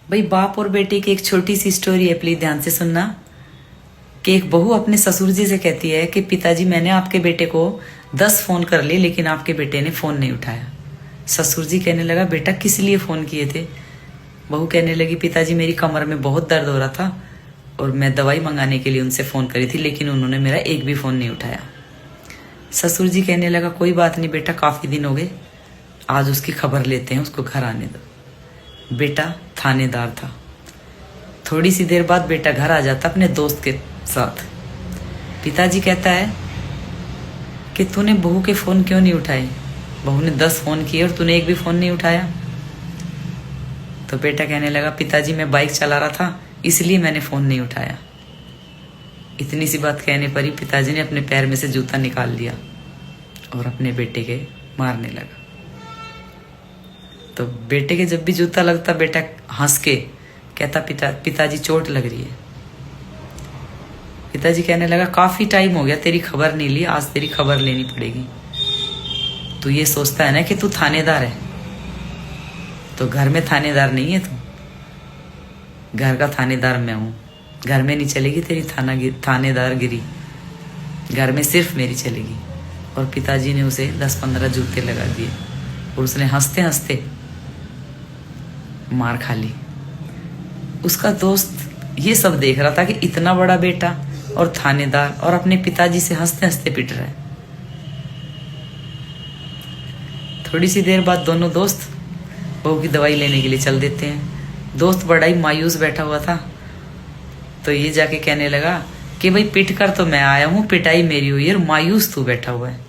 भाई बाप और बेटे की एक छोटी सी स्टोरी है, प्लीज ध्यान से सुनना। कि एक बहू अपने ससुर जी से कहती है कि पिताजी मैंने आपके बेटे को 10 फोन कर लिए लेकिन आपके बेटे ने फोन नहीं उठाया। ससुर जी कहने लगा बेटा किस लिए फोन किए थे। बहू कहने लगी पिताजी मेरी कमर में बहुत दर्द हो रहा था और मैं दवाई मंगाने के लिए उनसे फोन करी थी लेकिन उन्होंने मेरा एक भी फोन नहीं उठाया। ससुर जी कहने लगा कोई बात नहीं बेटा, काफी दिन हो गए, आज उसकी खबर लेते हैं, उसको घर आने दो। बेटा थानेदार था। थोड़ी सी देर बाद बेटा घर आ जाता अपने दोस्त के साथ। पिताजी कहता है कि तूने बहू के फोन क्यों नहीं उठाए। बहू ने 10 फोन किए और तूने एक भी फोन नहीं उठाया। तो बेटा कहने लगा पिताजी मैं बाइक चला रहा था इसलिए मैंने फोन नहीं उठाया। इतनी सी बात कहने पर ही पिताजी ने अपने पैर में से जूता निकाल लिया और अपने बेटे के मारने लगा। तो बेटे के जब भी जूता लगता बेटा हंस के कहता पिताजी चोट लग रही है। पिताजी कहने लगा काफी टाइम हो गया तेरी खबर नहीं ली, आज तेरी खबर लेनी पड़ेगी। तू ये सोचता है ना कि तू थानेदार है, तो घर में थानेदार नहीं है तू, घर का थानेदार मैं हूं। घर में नहीं चलेगी तेरी थानेदारगिरी, घर में सिर्फ मेरी चलेगी। और पिताजी ने उसे 10-15 जूते लगा दिए और उसने हंसते हंसते मार खा ली। उसका दोस्त ये सब देख रहा था कि इतना बड़ा बेटा और थानेदार और अपने पिताजी से हंसते हंसते पिट रहा है। थोड़ी सी देर बाद दोनों दोस्त बहू की दवाई लेने के लिए चल देते हैं। दोस्त बड़ा ही मायूस बैठा हुआ था, तो ये जाके कहने लगा कि भाई पिट कर तो मैं आया हूं, पिटाई मेरी हुई है और मायूस तू बैठा हुआ है।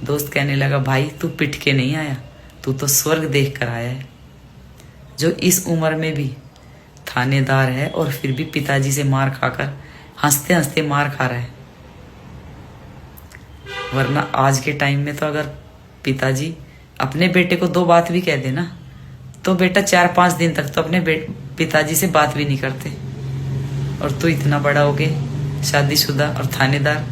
दोस्त कहने लगा भाई तू पिट के नहीं आया, तू तो स्वर्ग देख कर आया है, जो इस उम्र में भी थानेदार है और फिर भी पिताजी से मार खाकर हंसते हंसते मार खा रहा है। वरना आज के टाइम में तो अगर पिताजी अपने बेटे को 2 बात भी कह देना तो बेटा 4-5 दिन तक तो अपने पिताजी से बात भी नहीं करते। और तू इतना बड़ा हो गए शादीशुदा और थानेदार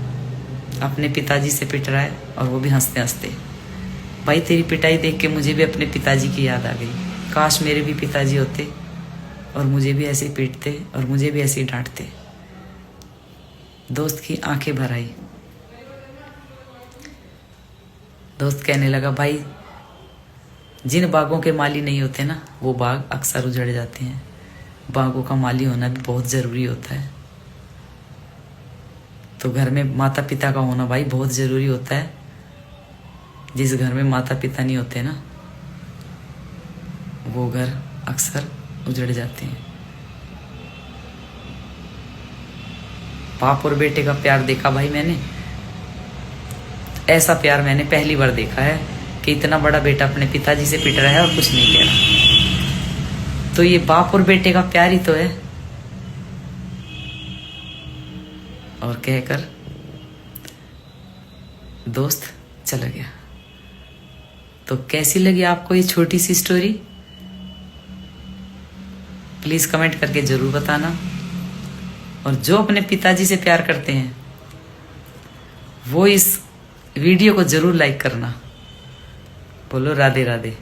अपने पिताजी से पिट रहा है और वो भी हंसते हंसते। भाई तेरी पिटाई देख के मुझे भी अपने पिताजी की याद आ गई। काश मेरे भी पिताजी होते और मुझे भी ऐसे पीटते और मुझे भी ऐसे डांटते। दोस्त की आंखें भर आई। दोस्त कहने लगा भाई जिन बागों के माली नहीं होते ना वो बाग अक्सर उजड़ जाते हैं। बागों का माली होना भी बहुत जरूरी होता है। तो घर में माता पिता का होना भाई बहुत जरूरी होता है। जिस घर में माता पिता नहीं होते ना वो घर अक्सर उजड़ जाते हैं। बाप और बेटे का प्यार देखा भाई मैंने, ऐसा प्यार मैंने पहली बार देखा है कि इतना बड़ा बेटा अपने पिताजी से पिट रहा है और कुछ नहीं कह रहा। तो ये बाप और बेटे का प्यार ही तो है। और कहकर दोस्त चला गया। तो कैसी लगी आपको ये छोटी सी स्टोरी, प्लीज कमेंट करके जरूर बताना। और जो अपने पिताजी से प्यार करते हैं वो इस वीडियो को जरूर लाइक करना। बोलो राधे राधे।